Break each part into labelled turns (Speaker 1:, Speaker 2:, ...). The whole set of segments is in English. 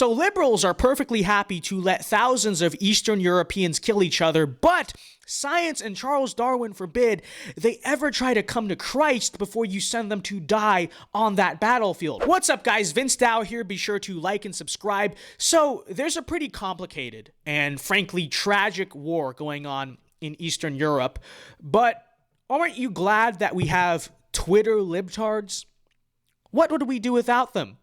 Speaker 1: So liberals are perfectly happy to let thousands of Eastern Europeans kill each other, but science and Charles Darwin forbid they ever try to come to Christ before you send them to die on that battlefield. What's up, guys? VinceDao here. Be sure to like and subscribe. So there's a pretty complicated and frankly tragic war going on in Eastern Europe, but aren't you glad that we have Twitter libtards? What would we do without them?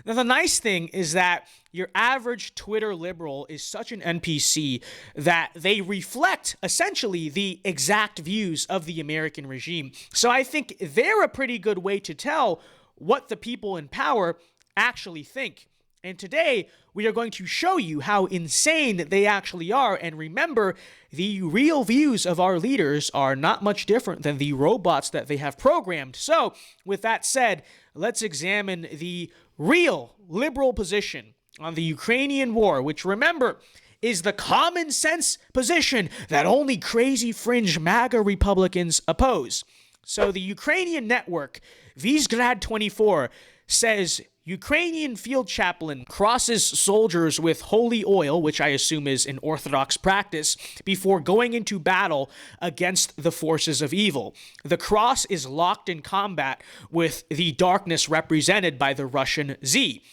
Speaker 1: Now, the nice thing is that your average Twitter liberal is such an NPC that they reflect essentially the exact views of the American regime. So I think they're a pretty good way to tell what the people in power actually think. And today, we are going to show you how insane they actually are. And remember, the real views of our leaders are not much different than the robots that they have programmed. So, with that said, let's examine the real liberal position on the Ukrainian war, which, remember, is the common sense position that only crazy fringe MAGA Republicans oppose. So, the Ukrainian network, Vyzgrad24, says Ukrainian field chaplain crosses soldiers with holy oil, which I assume is an Orthodox practice, before going into battle against the forces of evil. The cross is locked in combat with the darkness represented by the Russian Z.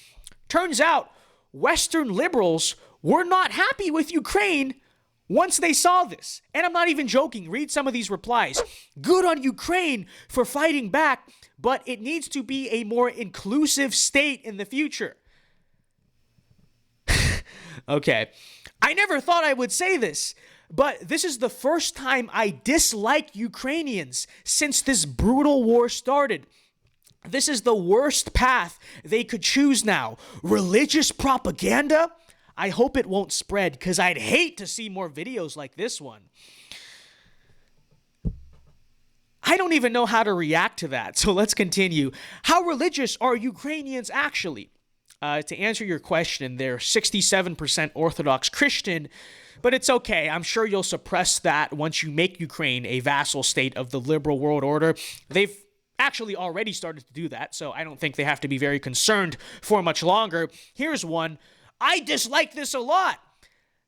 Speaker 1: Turns out, Western liberals were not happy with Ukraine once they saw this. And I'm not even joking. Read some of these replies. Good on Ukraine for fighting back, but it needs to be a more inclusive state in the future. Okay. I never thought I would say this, but this is the first time I dislike Ukrainians since this brutal war started. This is the worst path they could choose now. Religious propaganda? I hope it won't spread, because I'd hate to see more videos like this one. I don't even know how to react to that, so let's continue. How religious are Ukrainians actually? To answer your question, they're 67% Orthodox Christian, but it's okay. I'm sure you'll suppress that once you make Ukraine a vassal state of the liberal world order. They've actually already started to do that, so I don't think they have to be very concerned for much longer. Here's one. I dislike this a lot.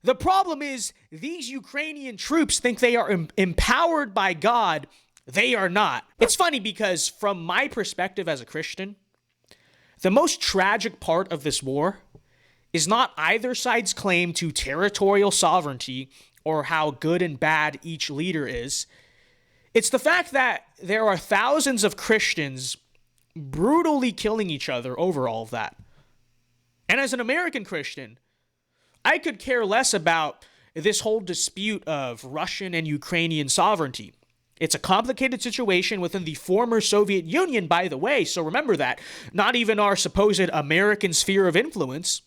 Speaker 1: The problem is these Ukrainian troops think they are empowered by God. They are not. It's funny because from my perspective as a Christian, the most tragic part of this war is not either side's claim to territorial sovereignty or how good and bad each leader is. It's the fact that there are thousands of Christians brutally killing each other over all of that. And as an American Christian, I could care less about this whole dispute of Russian and Ukrainian sovereignty. It's a complicated situation within the former Soviet Union, by the way, so remember that. Not even our supposed American sphere of influence.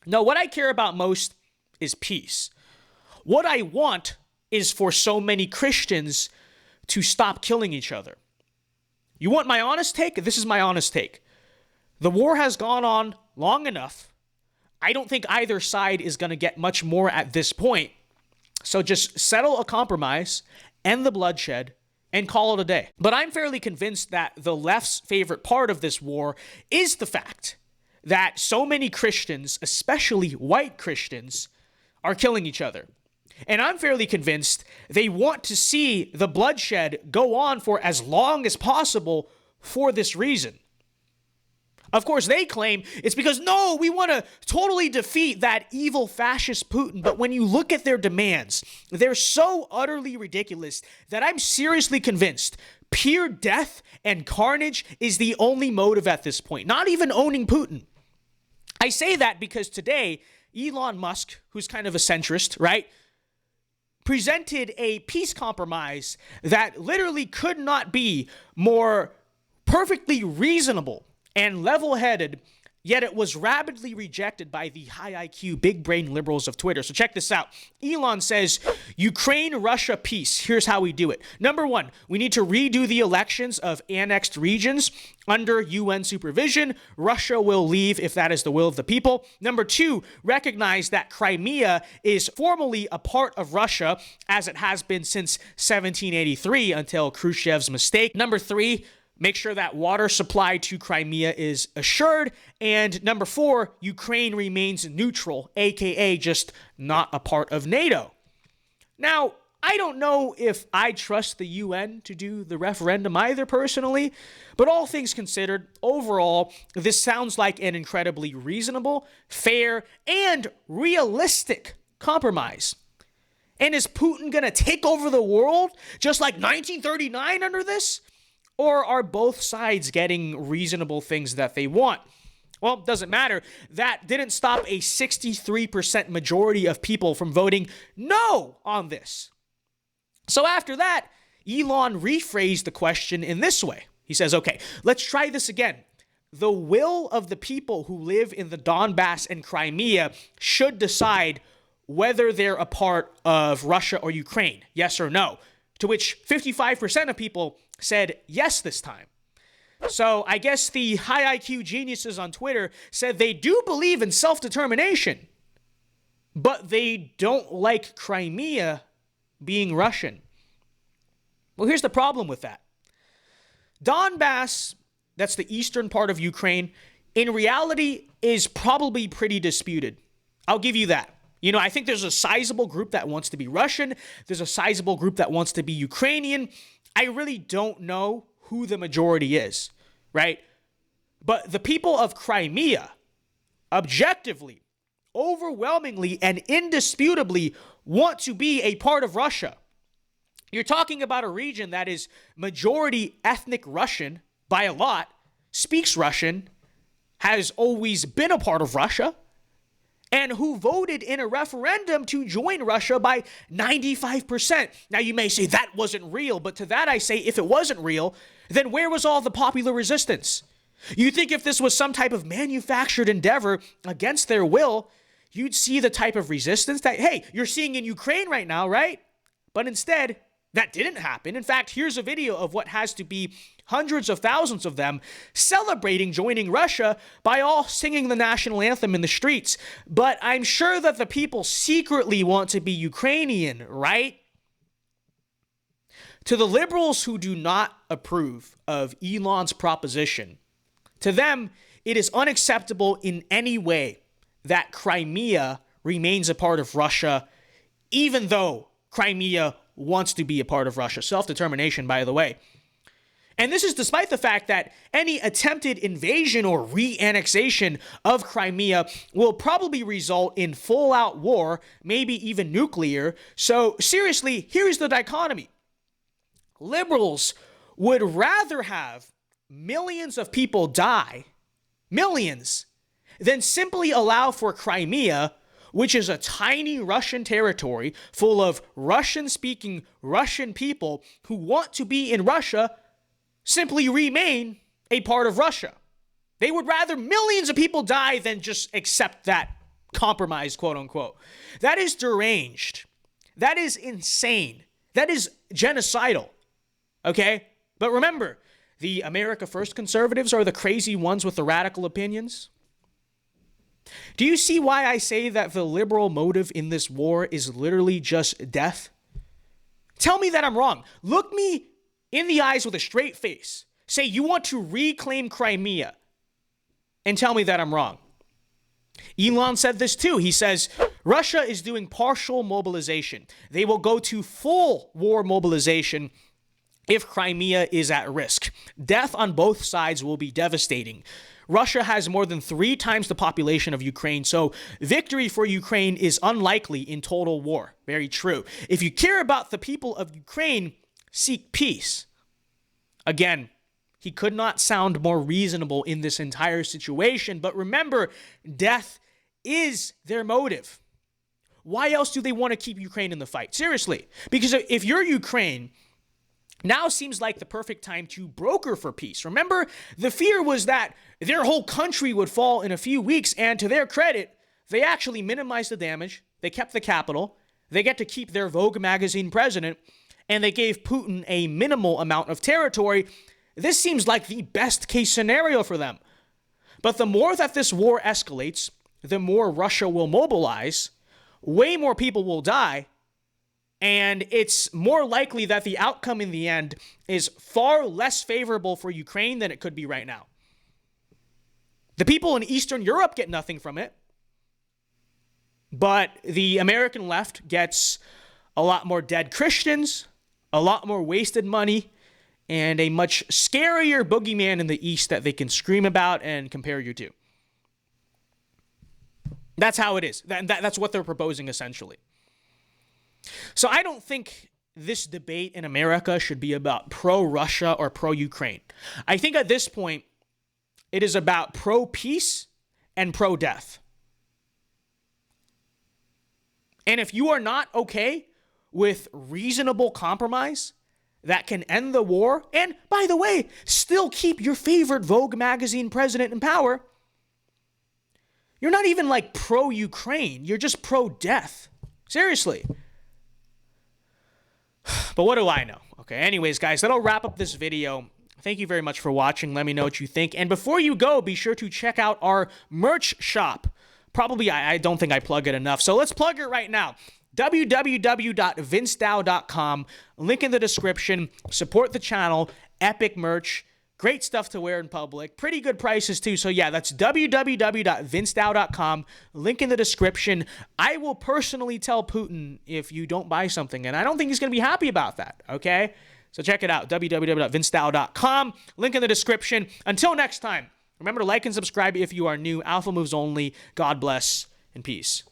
Speaker 1: No, what I care about most is peace. What I want is for so many Christians to stop killing each other. You want my honest take? This is my honest take. The war has gone on long enough. I don't think either side is going to get much more at this point. So just settle a compromise, end the bloodshed, and call it a day. But I'm fairly convinced that the left's favorite part of this war is the fact that so many Christians, especially white Christians, are killing each other. And I'm fairly convinced they want to see the bloodshed go on for as long as possible for this reason. Of course, they claim it's because, no, we want to totally defeat that evil fascist Putin. But when you look at their demands, they're so utterly ridiculous that I'm seriously convinced pure death and carnage is the only motive at this point, not even owning Putin. I say that because today, Elon Musk, who's kind of a centrist, right, presented a peace compromise that literally could not be more perfectly reasonable and level-headed, yet it was rapidly rejected by the high IQ, big brain liberals of Twitter. So check this out. Elon says, Ukraine-Russia peace. Here's how we do it. Number one, we need to redo the elections of annexed regions under UN supervision. Russia will leave if that is the will of the people. Number two, recognize that Crimea is formally a part of Russia, as it has been since 1783 until Khrushchev's mistake. Number three, make sure that water supply to Crimea is assured. And number 4, Ukraine remains neutral, aka just not a part of NATO. Now, I don't know if I trust the UN to do the referendum either personally, but all things considered, overall, this sounds like an incredibly reasonable, fair, and realistic compromise. And is Putin going to take over the world just like 1939 under this? Or are both sides getting reasonable things that they want? Well, it doesn't matter. That didn't stop a 63% majority of people from voting no on this. So after that, Elon rephrased the question in this way. He says, okay, let's try this again. The will of the people who live in the Donbass and Crimea should decide whether they're a part of Russia or Ukraine, yes or no, to which 55% of people said yes this time. So I guess the high IQ geniuses on Twitter said they do believe in self-determination, but they don't like Crimea being Russian. Well, here's the problem with that. Donbass, that's the eastern part of Ukraine, in reality is probably pretty disputed. I'll give you that. You know, I think there's a sizable group that wants to be Russian. There's a sizable group that wants to be Ukrainian. I really don't know who the majority is, right? But the people of Crimea, objectively, overwhelmingly, and indisputably want to be a part of Russia. You're talking about a region that is majority ethnic Russian by a lot, speaks Russian, has always been a part of Russia, and who voted in a referendum to join Russia by 95%. Now, you may say that wasn't real, but to that I say, if it wasn't real, then where was all the popular resistance? You think if this was some type of manufactured endeavor against their will, you'd see the type of resistance that, hey, you're seeing in Ukraine right now, right? But instead, that didn't happen. In fact, here's a video of what has to be hundreds of thousands of them celebrating joining Russia by all singing the national anthem in the streets. But I'm sure that the people secretly want to be Ukrainian, right? To the liberals who do not approve of Elon's proposition, to them, it is unacceptable in any way that Crimea remains a part of Russia, even though Crimea wants to be a part of Russia. Self-determination, by the way. And this is despite the fact that any attempted invasion or re-annexation of Crimea will probably result in full-out war, maybe even nuclear. So seriously, here's the dichotomy. Liberals would rather have millions of people die, millions, than simply allow for Crimea, which is a tiny Russian territory full of Russian-speaking Russian people who want to be in Russia, simply remain a part of Russia. They would rather millions of people die than just accept that compromise, quote unquote. That is deranged. That is insane. That is genocidal. Okay? But remember, the America First conservatives are the crazy ones with the radical opinions. Do you see why I say that the liberal motive in this war is literally just death? Tell me that I'm wrong. Look me in the eyes with a straight face. Say you want to reclaim Crimea and tell me that I'm wrong. Elon said this too. He says, Russia is doing partial mobilization. They will go to full war mobilization if Crimea is at risk. Death on both sides will be devastating. Russia has more than 3 times the population of Ukraine, so victory for Ukraine is unlikely in total war. Very true. If you care about the people of Ukraine, seek peace. Again, he could not sound more reasonable in this entire situation, but remember, death is their motive. Why else do they want to keep Ukraine in the fight? Seriously, because if you're Ukraine, now seems like the perfect time to broker for peace. Remember, the fear was that their whole country would fall in a few weeks, and to their credit, they actually minimized the damage. They kept the capital. They get to keep their Vogue magazine president, and they gave Putin a minimal amount of territory. This seems like the best case scenario for them. But the more that this war escalates, the more Russia will mobilize, way more people will die, And it's more likely that the outcome in the end is far less favorable for Ukraine than it could be right now. The people in Eastern Europe get nothing from it, but the American left gets a lot more dead Christians, a lot more wasted money, and a much scarier boogeyman in the East that they can scream about and compare you to. That's how it is. That's what they're proposing, essentially. So I don't think this debate in America should be about pro-Russia or pro-Ukraine. I think at this point, it is about pro-peace and pro-death. And if you are not okay with reasonable compromise that can end the war, and by the way, still keep your favorite Vogue magazine president in power, you're not even like pro-Ukraine. You're just pro-death. Seriously. But what do I know? Okay, anyways, guys, that'll wrap up this video. Thank you very much for watching. Let me know what you think. And before you go, be sure to check out our merch shop. Probably, I don't think I plug it enough. So let's plug it right now. www.thevincedao.com. Link in the description. Support the channel. Epic merch. Great stuff to wear in public. Pretty good prices too. So yeah, that's www.thevincedao.com. Link in the description. I will personally tell Putin if you don't buy something, and I don't think he's going to be happy about that, okay? So check it out, www.thevincedao.com. Link in the description. Until next time, remember to like and subscribe if you are new. Alpha moves only. God bless and peace.